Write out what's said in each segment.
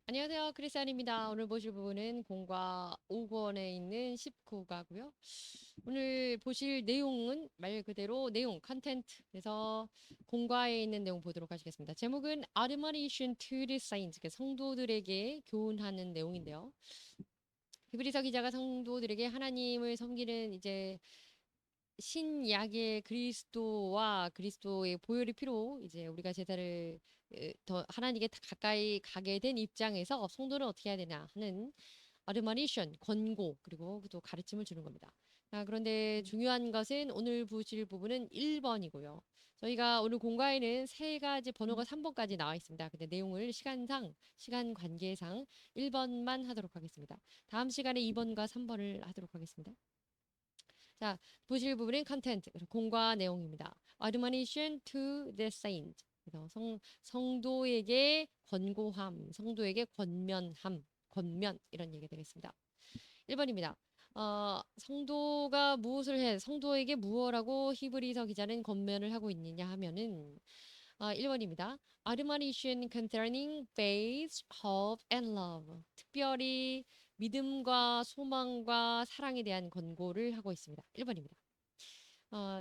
안녕하세요. 크리스안입니다. 오늘 보실 부분은 공과 5권에 있는 19가고요. 오늘 보실 내용은 말 그대로 내용, 컨텐트. 그래서 공과에 있는 내용 보도록 하시겠습니다. 제목은 Admonition to the Saints, 성도들에게 교훈하는 내용인데요. 히브리서 기자가 성도들에게 하나님을 섬기는 이제 신약의 그리스도와 그리스도의 보혈의 피로 이제 우리가 제사를 더 하나님께 가까이 가게 된 입장에서 성도는 어떻게 해야 되냐 하는 아르마니션 권고 그리고 또 가르침을 주는 겁니다. 그런데 중요한 것은 오늘 보실 부분은 1번이고요. 저희가 오늘 공과에는 세 가지 번호가 3번까지 나와 있습니다. 근데 내용을 시간 관계상 1번만 하도록 하겠습니다. 다음 시간에 2번과 3번을 하도록 하겠습니다. 자, 보실 부분은 컨텐트, 공과 내용입니다. Admonition to the saint. 그래서 성도에게 권고함, 성도에게 권면 이런 얘기 되겠습니다. 1번입니다. 성도가 무엇을 해? 성도에게 무엇라고 히브리서 기자는 권면을 하고 있느냐 하면은 1번입니다. Admonition concerning faith, hope, and love. 특별히 믿음과 소망과 사랑에 대한 권고를 하고 있습니다. 1번입니다.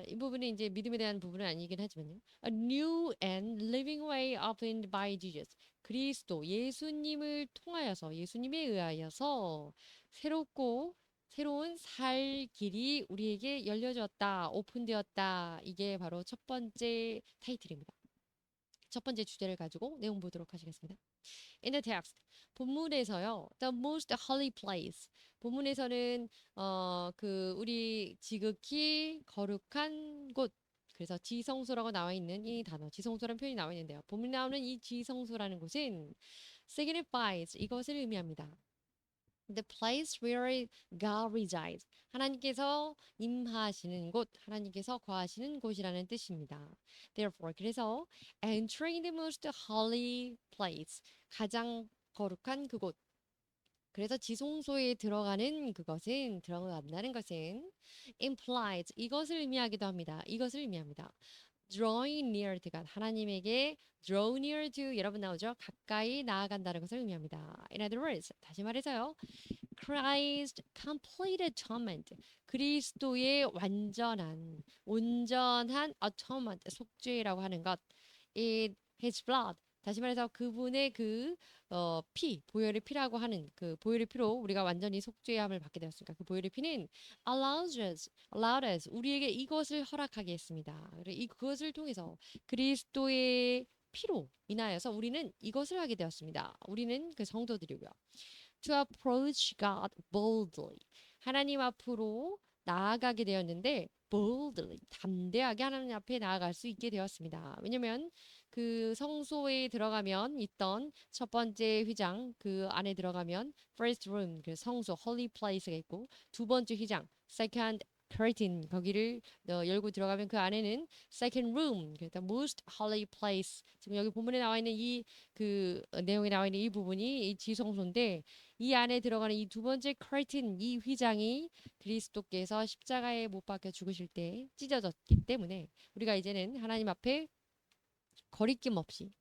이 부분은 이제 믿음에 대한 부분은 아니긴 하지만요. A new and living way opened by Jesus. 그리스도 예수님을 통하여서 예수님에 의하여서 새롭고 새로운 살 길이 우리에게 열려졌다, 오픈되었다. 이게 바로 첫 번째 타이틀입니다. 첫 번째 주제를 가지고 내용 보도록 하시겠습니다. In the text, 본문에서요, the most holy place. 본문에서는 우리 지극히 거룩한 곳. 그래서 지성소라고 나와 있는 이 단어, 지성소라는 표현이 나와 있는데요. 본문에 나오는 이 지성소라는 곳은 signifies 이것을 의미합니다. The place where God resides. 하나님께서 임하시는 곳, 하나님께서 거하시는 곳이라는 뜻입니다. Therefore, 그래서 entering the most holy place. 가장 거룩한 그곳. 그래서 지성소에 들어간다는 것은 implies 이것을 의미하기도 합니다. 이것을 의미합니다. drawing near to God, 하나님에게 draw near to 여러분 나오죠? 가까이 나아간다는 것을 의미합니다. In other words, 다시 말해서요. Christ complete atonement. 그리스도의 온전한 atonement, 속죄라고 하는 것. In his blood. 다시 말해서 그분의 보혈의 피라고 하는 그 보혈의 피로 우리가 완전히 속죄함을 받게 되었으니까 그 보혈의 피는 allowed us, 우리에게 이것을 허락하게 했습니다. 그것을 통해서 그리스도의 피로 인하여서 우리는 이것을 하게 되었습니다. 우리는 그 성도들이고요. To approach God boldly. 하나님 앞으로 나아가게 되었는데 boldly, 담대하게 하나님 앞에 나아갈 수 있게 되었습니다. 왜냐면 그 성소에 들어가면 있던 첫 번째 휘장 그 안에 들어가면 first room, 그 성소 holy place가 있고 두 번째 휘장 second curtain 거기를 열고 들어가면 그 안에는 second room, 그러니까 most holy place. 지금 여기 본문에 나와 있는 내용에 나와 있는 이 부분이 이 지성소인데 이 안에 들어가는 이 두 번째 curtain, 이 휘장이 그리스도께서 십자가에 못 박혀 죽으실 때 찢어졌기 때문에 우리가 이제는 하나님 앞에 거리낌 없이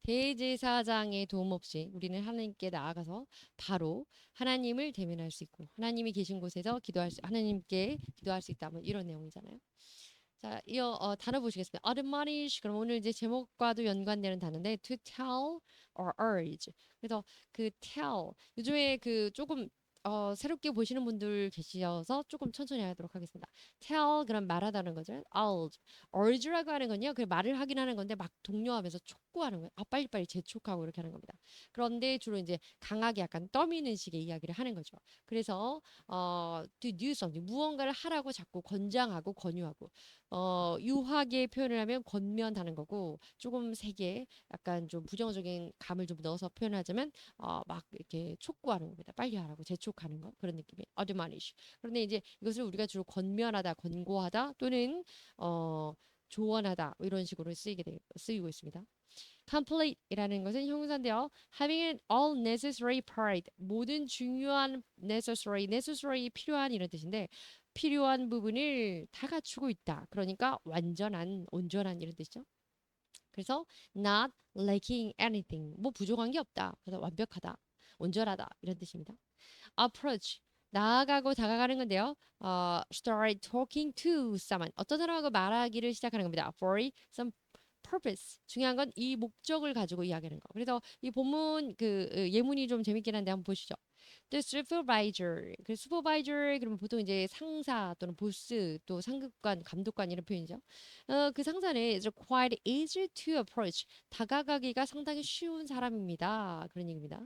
대제사장의 도움 없이 우리는 하나님께 나아가서 바로 하나님을 대면할 수 있고 하나님이 계신 곳에서 하나님께 기도할 수 있다. 뭐 이런 내용이잖아요. 자, 이어 단어 보시겠습니다. admonish. 그럼 오늘 이제 제목과도 연관되는 단어인데 to tell or urge. 그래서 그 tell 요즘에 그 조금 새롭게 보시는 분들 계셔서 조금 천천히 하도록 하겠습니다. tell 그럼 말하다는 거죠. urge라고 하는 건요. 그 말을 하긴 하는 건데 막 독려하면서 촉구하는 거예요. 빨리빨리 재촉하고 이렇게 하는 겁니다. 그런데 주로 이제 강하게 약간 떠미는 식의 이야기를 하는 거죠. 그래서 to do something 무언가를 하라고 자꾸 권장하고 권유하고 유하게 표현을 하면 권면하는 거고 조금 세게 약간 좀 부정적인 감을 좀 넣어서 표현하자면 막 이렇게 촉구하는 겁니다. 빨리 하라고 재촉하는 거 그런 느낌이 admonish. 그런데 이제 이것을 우리가 주로 권면하다, 권고하다 또는 어 조언하다 이런 식으로 쓰이고 있습니다. complete이라는 것은 형용사인데요. having all necessary part 모든 중요한 necessary 필요한 이런 뜻인데 필요한 부분을 다 갖추고 있다. 그러니까 완전한, 온전한 이런 뜻이죠. 그래서 not lacking anything 뭐 부족한 게 없다. 그래서 완벽하다. 온전하다 이런 뜻입니다. approach 나아가고 다가가는 건데요. start talking to someone 어떤 사람하고 말하기를 시작하는 겁니다. for some purpose 중요한 건 이 목적을 가지고 이야기하는 거. 그래서 이 본문 예문이 좀 재밌긴 한데 한번 보시죠. The supervisor 그 supervisor 그러면 보통 이제 상사 또는 보스 또 상급관 감독관 이런 표현이죠. 그 상사는 is quite easy to approach 다가가기가 상당히 쉬운 사람입니다. 그런 얘기입니다.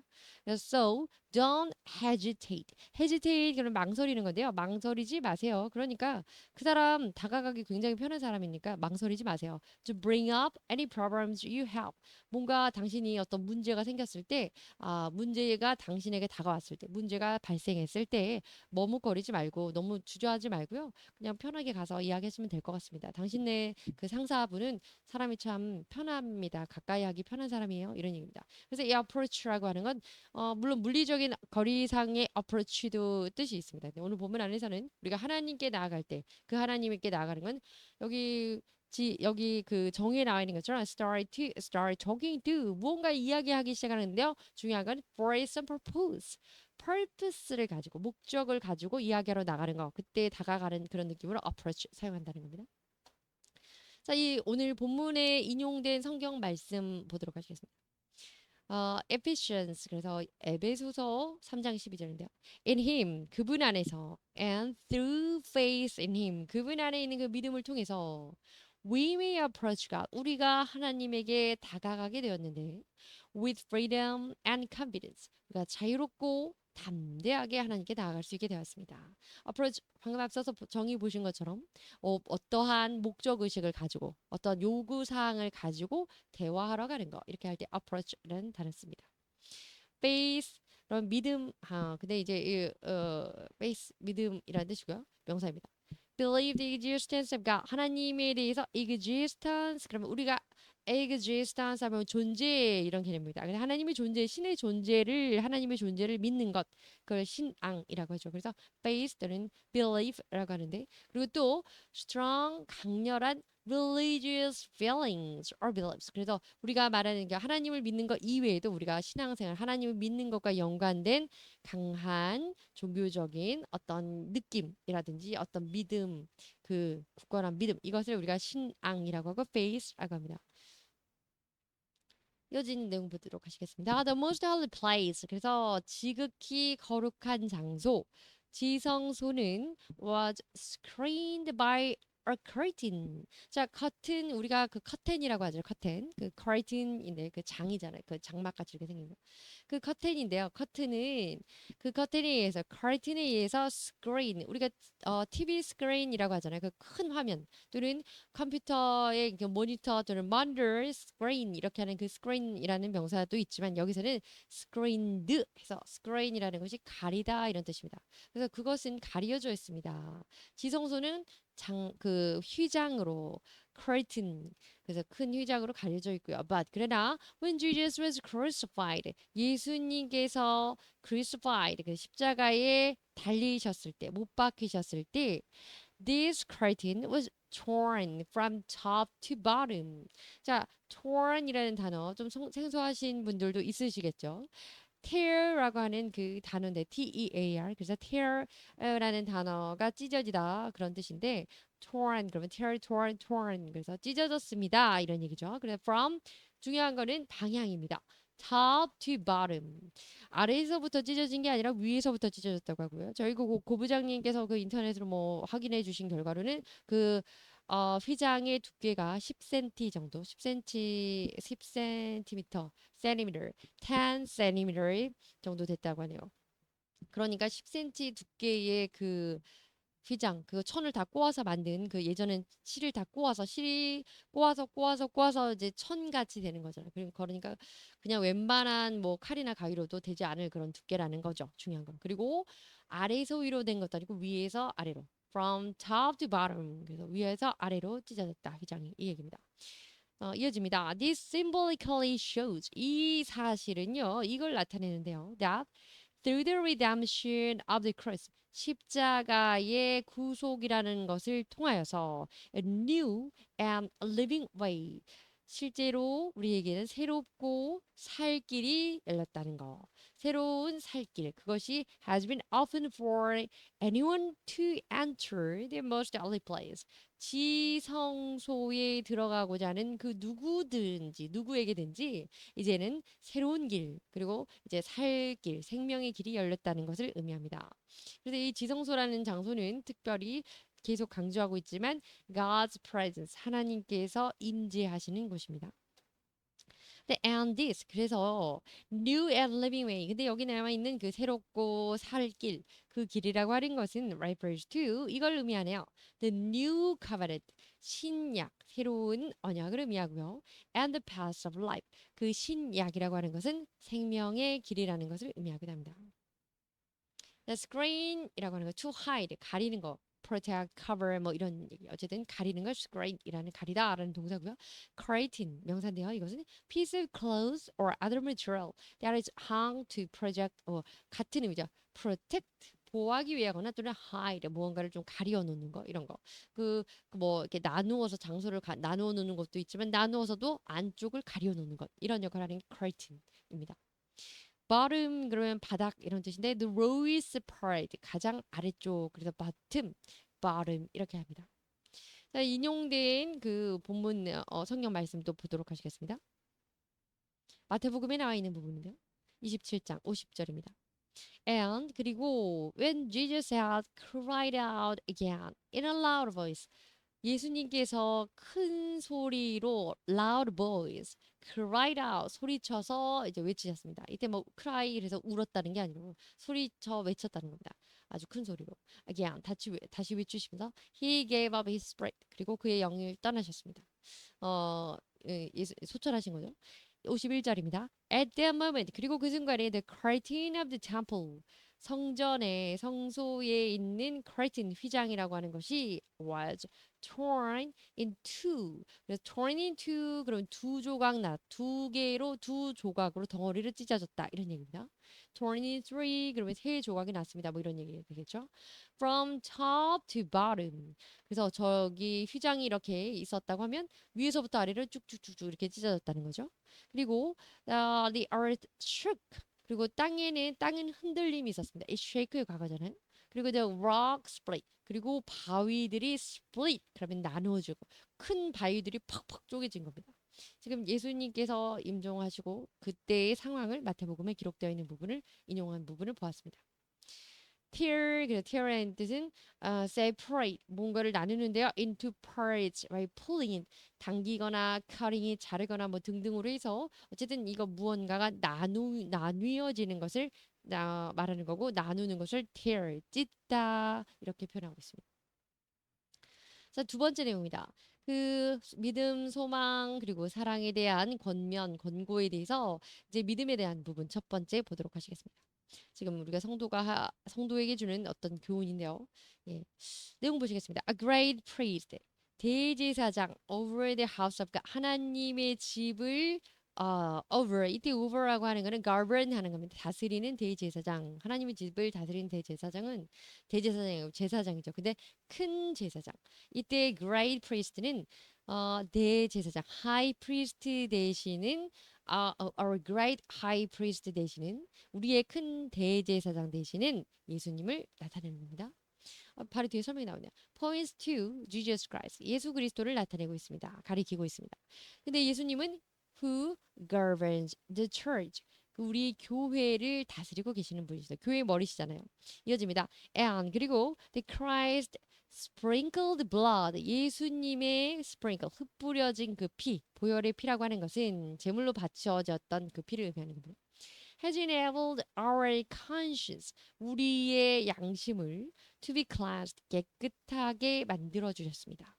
So don't hesitate. hesitate 그러면 망설이는 건데요. 망설이지 마세요. 그러니까 그 사람 다가가기 굉장히 편한 사람이니까 망설이지 마세요. To bring up any problems you have. 뭔가 당신이 어떤 문제가 생겼을 때, 문제가 당신에게 다가왔을 때, 문제가 발생했을 때 머뭇거리지 말고 너무 주저하지 말고요. 그냥 편하게 가서 이야기하시면 될 것 같습니다. 당신의 그 상사분은 사람이 참 편합니다. 가까이 하기 편한 사람이에요. 이런 얘기입니다. 그래서 이 approach라고 하는 건 물론 물리적인 거리상의 approach도 뜻이 있습니다. 근데 오늘 본문 안에서는 우리가 하나님께 나아갈 때 그 하나님께 나아가는 건 여기 여기 그 정의에 나와 있는 것처럼 start talking to 무언가 이야기하기 시작하는데요. 중요한 건 for some purpose. purpose를 가지고 목적을 가지고 이야기하러 나가는 거. 그때 다가가는 그런 느낌으로 approach 사용한다는 겁니다. 자, 이 오늘 본문에 인용된 성경 말씀 보도록 하겠습니다. Ephesians 그래서 에베소서 3장 12절인데요. In him 그분 안에서 and through faith in him 그분 안에 있는 그 믿음을 통해서 we may approach God 우리가 하나님에게 다가가게 되었는데 with freedom and confidence 우리가 자유롭고 담대하게 하나님께 나아갈 수 있게 되었습니다. approach 방금 앞서서 정의 보신 것처럼 어떠한 목적 의식을 가지고 어떤 요구 사항을 가지고 대화하러 가는 거 이렇게 할 때 approach라는 단어 씁니다. faith 그런 믿음 근데 이제 faith 믿음이라는 뜻이고요. 명사입니다. believe the existence of God 하나님에 대해서 existence 그러면 우리가 existence 하면 존재 이런 개념입니다. 그래서 하나님의 존재, 신의 존재를 하나님의 존재를 믿는 것 그걸 신앙이라고 하죠. 그래서 faith 또는 belief라고 하는데 그리고 또 strong 강렬한 religious feelings or beliefs. 그래서 우리가 말하는 게 하나님을 믿는 것 이외에도 우리가 신앙생활 하나님을 믿는 것과 연관된 강한 종교적인 어떤 느낌이라든지 어떤 믿음 그 굳건한 믿음 이것을 우리가 신앙이라고 하고 faith라고 합니다. 이어지는 내용 보도록 하시겠습니다. The most holy place. 그래서 지극히 거룩한 장소. 지성소는 was screened by a curtain. 자, 커튼 우리가 그 커튼이라고 하죠. 커튼. 그 curtain인데 그 장이잖아요. 그 장막같이 이렇게 생긴 거. 그 커튼인데요. 커튼은 그 커튼에 의해서 curtain에 의해서 screen. 우리가 TV 스크린이라고 하잖아요. 그 큰 화면 또는 컴퓨터의 그 모니터 또는 monitor screen 이렇게 하는 그 screen이라는 명사도 있지만 여기서는 screened 해서 screen이라는 것이 가리다 이런 뜻입니다. 그래서 그것은 가려져 있습니다. 지성소는 그 휘장으로 curtain 그래서 큰 휘장으로 가려져 있고요. But 그러나 when Jesus was crucified 예수님께서 crucified 그 십자가에 달리셨을 때 못 박히셨을 때 this curtain was torn from top to bottom. 자, torn이라는 단어 좀 생소하신 분들도 있으시겠죠. tear라고 하는 그 단어인데 T-E-A-R 그래서 tear라는 단어가 찢어지다 그런 뜻인데 torn 그러면 tear, torn 그래서 찢어졌습니다 이런 얘기죠. 그래서 from 중요한 거는 방향입니다. top to bottom 아래에서부터 찢어진 게 아니라 위에서부터 찢어졌다고 하고요. 저희 고 부장님께서 그 인터넷으로 뭐 확인해 주신 결과로는 그 휘장의 두께가 10cm 정도, 10cm, 10cm, centimeter, 10cm 정도 됐다고 하네요. 그러니까 10cm 두께의 그 휘장, 그 천을 다 꼬아서 만든 그 예전엔 실을 다 꼬아서 실이 꼬아서 이제 천같이 되는 거잖아요. 그러니까 그냥 웬만한 뭐 칼이나 가위로도 되지 않을 그런 두께라는 거죠. 중요한 건. 그리고 아래에서 위로 된 것도 아니고 위에서 아래로. From top to bottom. 그래서 위에서 아래로 찢어졌다. 휘장이 이 얘기입니다. 이어집니다. This symbolically shows 이 사실은요. 이걸 나타내는데요. That through the redemption of the cross 십자가의 구속이라는 것을 통하여서 a new and living way 실제로 우리에게는 새롭고 살 길이 열렸다는 거. 새로운 살 길. 그것이 has been open for anyone to enter the most holy place. 지성소에 들어가고자 하는 그 누구든지 누구에게든지 이제는 새로운 길 그리고 이제 살 길, 생명의 길이 열렸다는 것을 의미합니다. 그래서 이 지성소라는 장소는 특별히 계속 강조하고 있지만 God's presence, 하나님께서 임재하시는 곳입니다. 네, and this 그래서 new and living way. 근데 여기 나와 있는 그 새롭고 살 길, 그 길이라고 하는 것은 refers to 이걸 의미하네요. The new covenant, 신약, 새로운 언약을 의미하고요. And the path of life, 그 신약이라고 하는 것은 생명의 길이라는 것을 의미하기도 합니다. The screen이라고 하는 거, to hide, 가리는 거. protect, cover 뭐 이런 얘기. 어쨌든 가리는 걸 screen이라는 가리다라는 동사고요. curtain 명사인데요. 이것은 piece of clothes or other material that is hung to project 같은 의미죠. protect 보호하기 위하거나 또는 hide 무언가를 좀 가려 놓는 거 이런 거. 그 뭐 이렇게 나누어서 장소를 나누어 놓는 것도 있지만 나누어서도 안쪽을 가려 놓는 것. 이런 역할을 하는 게 curtain입니다. bottom 그러면 바닥 이런 뜻인데 the lowest part 가장 아래쪽 그래서 bottom, bottom 이렇게 합니다. 자, 인용된 그 본문 성경 말씀도 보도록 하시겠습니다. 마태복음에 나와 있는 부분인데요. 27장 50절입니다. And 그리고 when Jesus had cried out again in a loud voice 예수님께서 큰 소리로 loud voice, cried out 소리쳐서 이제 외치셨습니다. 이때 뭐 cry 그래서 울었다는 게 아니고 소리쳐 외쳤다는 겁니다. 아주 큰 소리로. again 다시 외치시면서 he gave up his spirit 그리고 그의 영을 떠나셨습니다. 소천하신 거죠. 51절입니다. At that moment 그리고 그 순간에 the curtain of the temple 성전의 성소에 있는 curtain 휘장이라고 하는 것이 was torn in two. 그래서 torn in two 그럼 두 개로 두 조각으로 덩어리를 찢어졌다 이런 얘기입니다. torn in three 그러면 세 조각이 났습니다. 뭐 이런 얘기 되겠죠. From top to bottom. 그래서 저기 휘장이 이렇게 있었다고 하면 위에서부터 아래로 쭉쭉쭉쭉 이렇게 찢어졌다는 거죠. 그리고 the earth shook. 그리고 땅은 흔들림이 있었습니다. It shake의 과거잖아요. 그리고 the rock split. 그리고 바위들이 split. 그러면 나누어지고 큰 바위들이 팍팍 쪼개진 겁니다. 지금 예수님께서 임종하시고 그때의 상황을 마태복음에 기록되어 있는 부분을 인용한 부분을 보았습니다. tear, 그래서 tear의 뜻은 separate, 뭔가를 나누는데요. into parts, by pulling, 당기거나 cutting이 자르거나 뭐 등등으로 해서 어쨌든 이거 무언가가 나뉘어지는 것을 말하는 거고 나누는 것을 tear, 찢다 이렇게 표현하고 있습니다. 자, 두 번째 내용입니다. 그 믿음, 소망 그리고 사랑에 대한 권고에 대해서 이제 믿음에 대한 부분 첫 번째 보도록 하시겠습니다. 지금 우리가 성도에게 주는 어떤 교훈인데요. 예. 내용 보시겠습니다. A great priest, 대제사장 over the house of God, 하나님의 집을 over, 이때 over라고 하는 거는 govern 하는 겁니다. 다스리는 대제사장, 하나님의 집을 다스리는 대제사장이고 제사장이죠. 근데 큰 제사장, 이때 great priest는 대제사장, high priest 대신은 our great high priest 대신은 우리의 큰 대제사장 대신은 예수님을 나타내는 겁니다. 바로 뒤에 설명이 나오네요. Points to Jesus Christ. 예수 그리스도를 나타내고 있습니다. 가리키고 있습니다. 근데 예수님은 who governs the church. 우리 교회를 다스리고 계시는 분이시죠. 교회 머리시잖아요. 이어집니다. And 그리고 the Christ sprinkled blood. 예수님의 sprinkle 흩뿌려진 그 피, 보혈의 피라고 하는 것은 제물로 바쳐졌던 그 피를 의미하는 겁니다. has enabled our conscience, 우리의 양심을 to be cleansed, 깨끗하게 만들어 주셨습니다.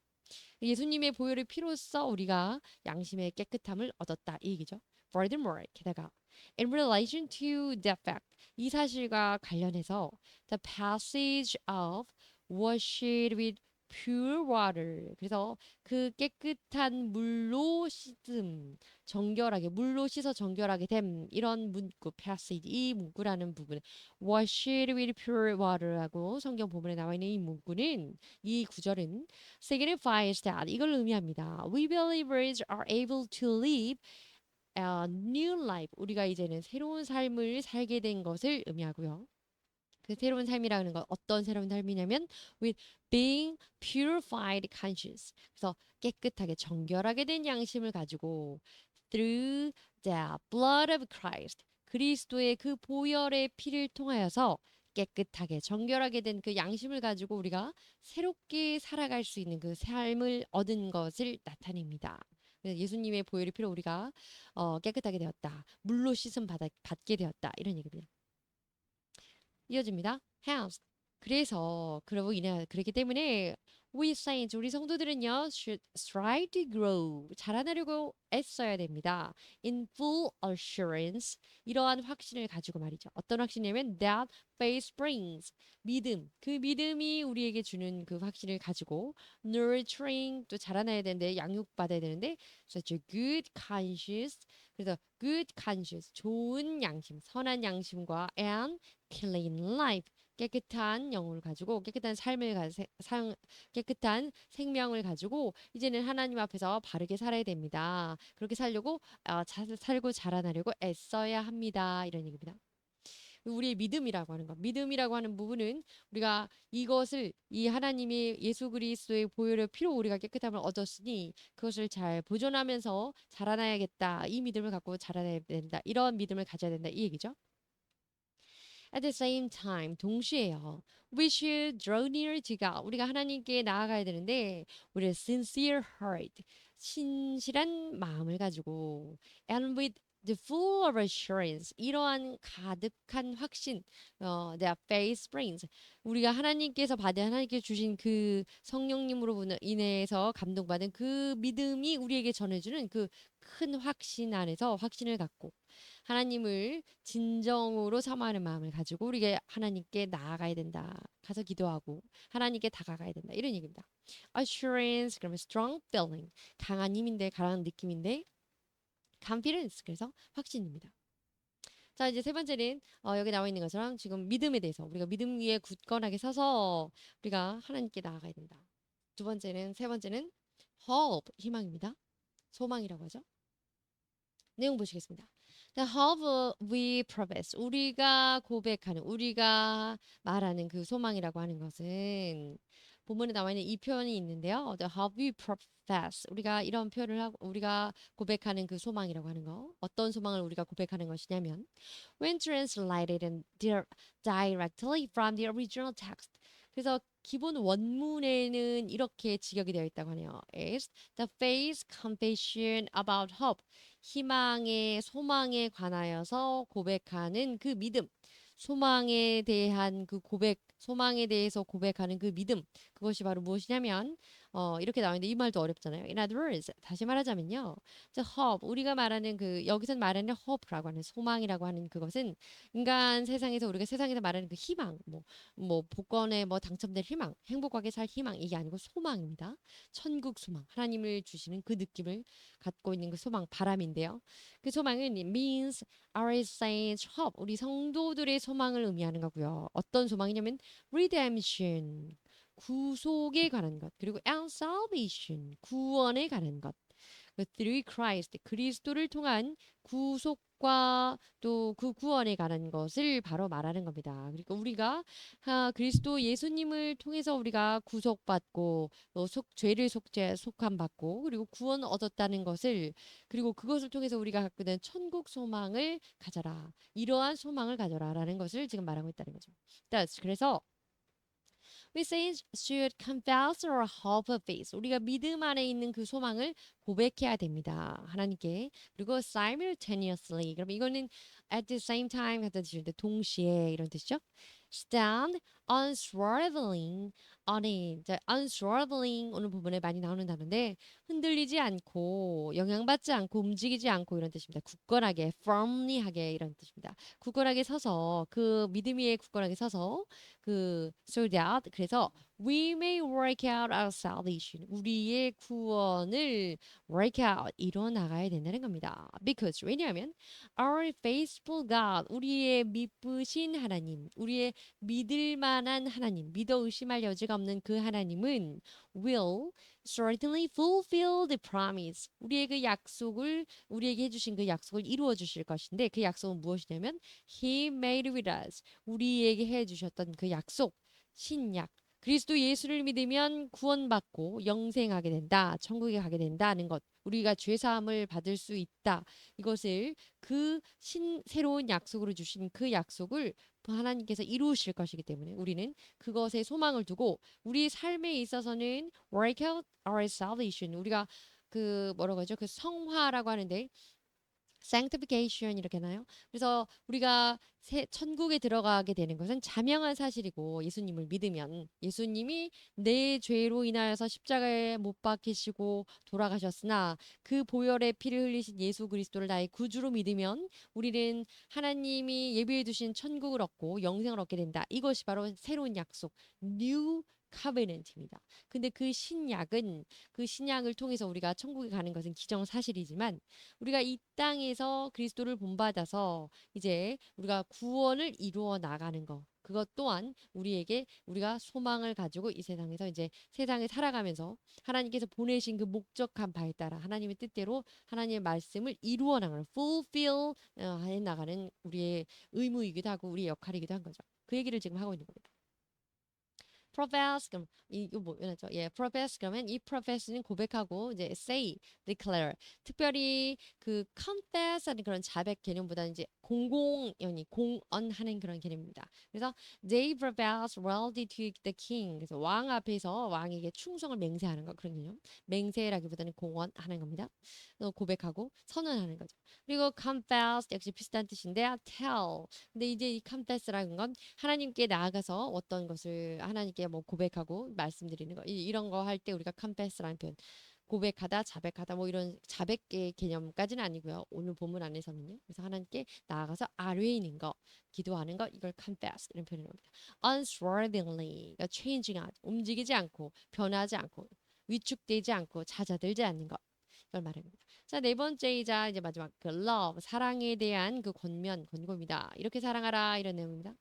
예수님의 보혈의 피로써 우리가 양심의 깨끗함을 얻었다 이 얘기죠. Furthermore, 게다가 in relation to the fact, 이 사실과 관련해서 the passage of washed with pure water. 그래서 그 깨끗한 물로 씻음, 정결하게 물로 씻어 정결하게 됨. 이런 문구 passage 이 문구라는 부분 washed with pure water라고 성경 본문에 나와 있는 이 문구는 이 구절은 signifies that 이걸 의미합니다. We believers are able to live a new life. 우리가 이제는 새로운 삶을 살게 된 것을 의미하고요. 그 새로운 삶이라는 건 어떤 새로운 삶이냐면 with being purified conscience. 그래서 깨끗하게 정결하게 된 양심을 가지고 through the blood of Christ. 그리스도의 그 보혈의 피를 통하여서 깨끗하게 정결하게 된 그 양심을 가지고 우리가 새롭게 살아갈 수 있는 그 삶을 얻은 것을 나타냅니다. 예수님의 보혈의 피로 우리가 깨끗하게 되었다. 물로 씻음 받게 되었다. 이런 얘기입니다. 이어집니다. Hence. 그래서 그렇기 때문에 we saints 우리 성도들은요 should strive to grow 자라나려고 애써야 됩니다. In full assurance 이러한 확신을 가지고 말이죠. 어떤 확신이냐면 that faith brings 믿음 그 믿음이 우리에게 주는 그 확신을 가지고 nurturing 또 자라나야 되는데 양육받아야 되는데 such a good conscience 그래서 good conscience 좋은 양심 선한 양심과 and clean life 깨끗한 영혼을 가지고 깨끗한 깨끗한 생명을 가지고 이제는 하나님 앞에서 바르게 살아야 됩니다. 그렇게 살려고 살고 자라나려고 애써야 합니다. 이런 얘기입니다. 우리의 믿음이라고 하는 것. 믿음이라고 하는 부분은 우리가 이것을 이 하나님의 예수 그리스도의 보혈의 피로 우리가 깨끗함을 얻었으니 그것을 잘 보존하면서 자라나야겠다. 이 믿음을 갖고 자라나야 된다. 이런 믿음을 가져야 된다. 이 얘기죠. At the same time, 동시에요. We should draw near to God. 우리가 하나님께 나아가야 되는데, 우리의 sincere heart, 신실한 마음을 가지고, and with the full of assurance, 이러한 가득한 확신, that faith brings. 우리가 하나님께서 받은 하나님께 주신 그 성령님으로 인해서 감동받은 그 믿음이 우리에게 전해주는 그 큰 확신 안에서 확신을 갖고. 하나님을 진정으로 사모하는 마음을 가지고 우리가 하나님께 나아가야 된다. 가서 기도하고 하나님께 다가가야 된다. 이런 얘기입니다. Assurance 그러면 strong feeling 강한 힘인데 강한 느낌인데 confidence 그래서 확신입니다. 자 이제 세 번째는 여기 나와 있는 것처럼 지금 믿음에 대해서 우리가 믿음 위에 굳건하게 서서 우리가 하나님께 나아가야 된다. 세 번째는 hope 희망입니다. 소망이라고 하죠. 내용 보시겠습니다. The hope we profess. 우리가 고백하는, 우리가 말하는 그 소망이라고 하는 것은 본문에 나와 있는 이 표현이 있는데요. The hope we profess. 우리가 이런 표현을 하고 우리가 고백하는 그 소망이라고 하는 거. 어떤 소망을 우리가 고백하는 것이냐면 when translated directly from the original text. 그래서 기본 원문에는 이렇게 직역이 되어 있다고 하네요. Is the faith confession about hope. 희망의 소망에 관하여서 고백하는 그 믿음. 소망에 대한 그 고백, 소망에 대해서 고백하는 그 믿음. 그것이 바로 무엇이냐면 이렇게 나오는데 이 말도 어렵잖아요. In other words, 다시 말하자면요. The hope, 우리가 말하는 그 여기서 말하는 hope라고 하는 소망이라고 하는 그것은 인간 세상에서 우리가 세상에서 말하는 그 희망, 뭐 복권에 뭐 당첨될 희망, 행복하게 살 희망 이게 아니고 소망입니다. 천국 소망, 하나님을 주시는 그 느낌을 갖고 있는 그 소망, 바람인데요. 그 소망은 means our saints hope, 우리 성도들의 소망을 의미하는 거고요. 어떤 소망이냐면 redemption, 구속에 관한 것, 그리고 and salvation, 구원에 관한 것. through Christ, 그리스도를 통한 구속과 또 그 구원에 관한 것을 바로 말하는 겁니다. 그러니까 우리가 그리스도 예수님을 통해서 우리가 구속받고 죄를 속함받고 그리고 구원 얻었다는 것을 그리고 그것을 통해서 우리가 갖게 된 천국 소망을 가져라. 이러한 소망을 가져라라는 것을 지금 말하고 있다는 거죠. 그래서 We say should confess our hope of faith. 우리가 믿음 안에 있는 그 소망을 고백해야 됩니다. 하나님께. 그리고 simultaneously. 그럼 이거는 at the same time 같은 뜻인데 동시에 이런 뜻이죠. Stand unswerving, 아니, 이제 unswerving 오늘 부분에 많이 나오는 단어인데 흔들리지 않고 영향받지 않고 움직이지 않고 이런 뜻입니다. 굳건하게, firmly하게 이런 뜻입니다. 굳건하게 서서 그 믿음 위에 굳건하게 서서 so that 그래서 we may work out our salvation 우리의 구원을 work out 이뤄 나가야 된다는 겁니다. Because 왜냐하면 our faithful God 우리의 미쁘신 하나님 우리의 믿을 만한 하나님, 믿어 의심할 여지가 없는 그 하나님은 will certainly fulfill the promise. 우리의 그 약속을 우리에게 해주신 그 약속을 이루어 주실 것인데 그 약속은 무엇이냐면 He made with us. 우리에게 해주셨던 그 약속, 신약. 그리스도 예수를 믿으면 구원받고 영생하게 된다. 천국에 가게 된다는 것. 우리가 죄 사함을 받을 수 있다. 이것을 새로운 약속으로 주신 그 약속을 하나님께서 이루실 것이기 때문에 우리는 그것에 소망을 두고 우리 삶에 있어서는 work out our salvation 우리가 뭐라고 하죠? 그 성화라고 하는데 sanctification 이렇게 하나요? 그래서 우리가 천국에 들어가게 되는 것은 자명한 사실이고 예수님을 믿으면 예수님이 내 죄로 인하여서 십자가에 못 박히시고 돌아가셨으나 그 보혈의 피를 흘리신 예수 그리스도를 나의 구주로 믿으면 우리는 하나님이 예비해 두신 천국을 얻고 영생을 얻게 된다. 이것이 바로 새로운 약속, New Covenant입니다. 근데 그 신약을 통해서 우리가 천국에 가는 것은 기정사실이지만 우리가 이 땅에서 그리스도를 본받아서 이제 우리가 구원을 이루어 나가는 것. 그것 또한 우리가 소망을 가지고 이 세상에서 이제 세상에 살아가면서 하나님께서 보내신 그 목적한 바에 따라 하나님의 뜻대로 하나님의 말씀을 이루어 나가는 fulfill 해 나가는 우리의 의무이기도 하고 우리의 역할이기도 한 거죠. 그 얘기를 지금 하고 있는 겁니다. profess 그럼 이거 뭐였죠? 예, profess 그러면 이 profess는 고백하고 이제 say, declare. 특별히 그 confess하는 그런 자백 개념보다는 이제 공공연히 공언하는 그런 개념입니다. 그래서 they profess loyalty to the king. 그래서 왕 앞에서 왕에게 충성을 맹세하는 거 그런 개념. 맹세라기보다는 공언하는 겁니다. 고백하고 선언하는 거죠. 그리고 confess 역시 비슷한 뜻인데 tell. 근데 이제 이 confess라는 건 하나님께 나아가서 어떤 것을 하나님께 뭐 고백하고 말씀드리는 거 이런 거 할 때 우리가 confess라는 표현 고백하다 자백하다 뭐 이런 자백의 개념까지는 아니고요. 오늘 본문 안에서는요. 그래서 하나님께 나아가서 아뢰이는 거 기도하는 거 이걸 confess 이런 표현입니다. unswervingly 그러니까 changing out 움직이지 않고 변하지 않고 위축되지 않고 잦아들지 않는 것 이걸 말합니다. 자, 네 번째이자 이제 마지막 love 사랑에 대한 권고입니다. 이렇게 사랑하라 이런 내용입니다.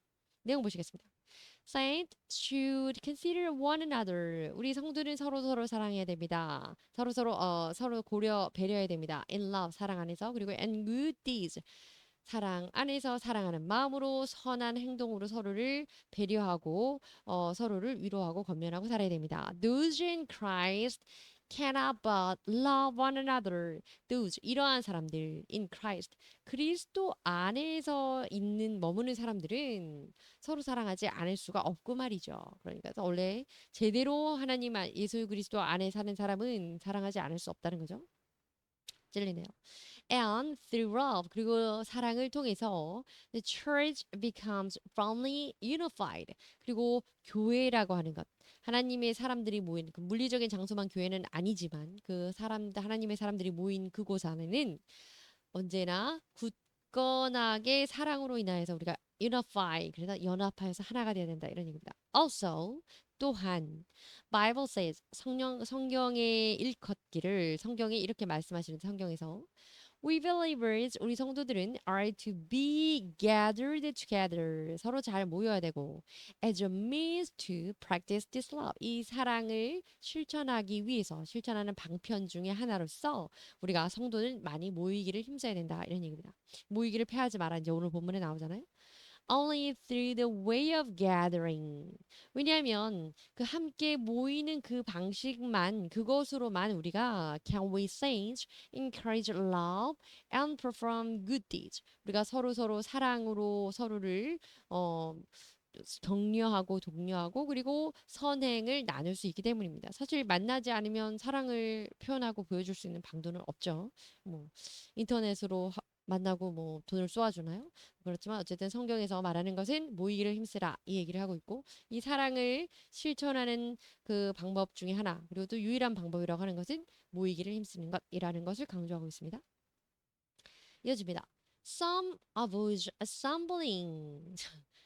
내용 보시겠습니다. Saint should consider one another. 우리 성도는 서로 사랑해야 됩니다. 서로 배려해야 됩니다. In love 사랑 안에서 그리고 and good deeds 사랑 안에서 사랑하는 마음으로 선한 행동으로 서로를 배려하고 서로를 위로하고 건면하고 살아야 됩니다. Those in Christ cannot but love one another. Those 이러한 사람들 in Christ 그리스도 안에서 머무는 사람들은 서로 사랑하지 않을 수가 없고 말이죠. 그러니까 원래 제대로 예수 그리스도 안에 사는 사람은 사랑하지 않을 수 없다는 거죠. 찔리네요. And through love 그리고 사랑을 통해서 the church becomes firmly unified. 그리고 교회라고 하는 것 하나님의 사람들이 모인 그 물리적인 장소만 교회는 아니지만 하나님의 사람들이 모인 그곳 안에는 언제나 굳건하게 사랑으로 인하여서 우리가 unify 그래서 연합하여서 하나가 되어야 된다 이런 얘기입니다. Also 또한 Bible says 성경의 일컫기를 성경에 이렇게 말씀하시는 성경에서 We believers, 우리 성도들은 are to be gathered together. 서로 잘 모여야 되고 as a means to practice this love. 이 사랑을 실천하기 위해서 실천하는 방편 중에 하나로서 우리가 성도는 많이 모이기를 힘써야 된다. 이런 얘기입니다. 모이기를 패하지 마라. 이제 오늘 본문에 나오잖아요. Only through the way of gathering. 왜냐하면 그 함께 모이는 그 방식만 그것으로만 우리가 can we saints encourage love and perform good deeds. 우리가 서로 사랑으로 서로를 어 격려하고 독려하고 그리고 선행을 나눌 수 있기 때문입니다. 사실 만나지 않으면 사랑을 표현하고 보여줄 수 있는 방도는 없죠. 뭐 인터넷으로 만나고 뭐 돈을 쏘아주나요? 그렇지만 어쨌든 성경에서 말하는 것은 모이기를 힘쓰라 이 얘기를 하고 있고 이 사랑을 실천하는 그 방법 중에 하나 그리고 또 유일한 방법이라고 하는 것은 모이기를 힘쓰는 것이라는 것을 강조하고 있습니다. 이어집니다. Some avoid assembling.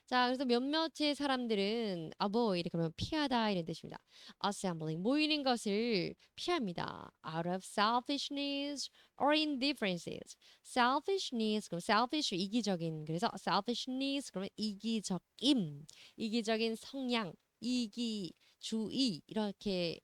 자, 그래서 몇몇의 사람들은 avoid 그러면 피하다 이런 뜻입니다. assembling 모이는 것을 피합니다. out of selfishness or indifferences. selfishness 그럼 selfish 이기적인 그래서 selfishness 그러면 이기적임, 이기적인 성향, 이기주의 이렇게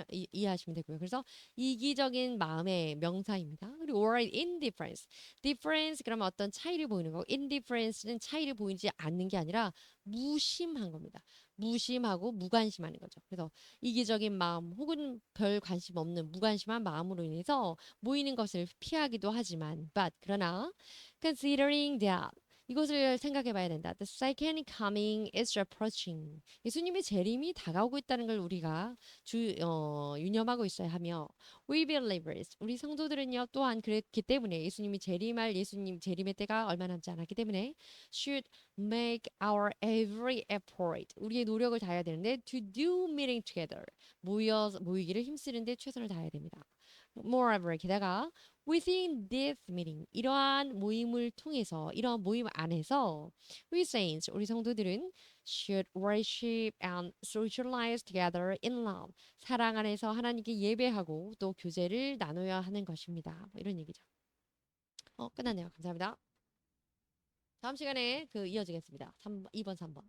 이해하시면 되고요. 그래서 이기적인 마음의 명사입니다. 그리고 or indifference. difference 그러면 어떤 차이를 보이는 거고 indifference는 차이를 보이지 않는 게 아니라 무심한 겁니다. 무심하고 무관심하는 거죠. 그래서 이기적인 마음 혹은 별 관심 없는 무관심한 마음으로 인해서 모이는 것을 피하기도 하지만 그러나 considering that 이것을 생각해 봐야 된다. The second coming is approaching. 예수님의 재림이 다가오고 있다는 걸 우리가 유념하고 있어야 하며 We believers, 우리 성도들은요 또한 그랬기 때문에 예수님 재림의 때가 얼마 남지 않았기 때문에 should make our every effort, 우리의 노력을 다해야 되는데 to do meeting together, 모이기를 힘쓰는데 최선을 다해야 됩니다. Moreover, 게다가 within this meeting, 이러한 모임을 통해서 이러한 모임 안에서 we saints, 우리 성도들은 should worship and socialize together in love. 사랑 안에서 하나님께 예배하고 또 교제를 나눠야 하는 것입니다. 뭐 이런 얘기죠. 끝났네요. 감사합니다. 다음 시간에 이어지겠습니다. 2번, 3번.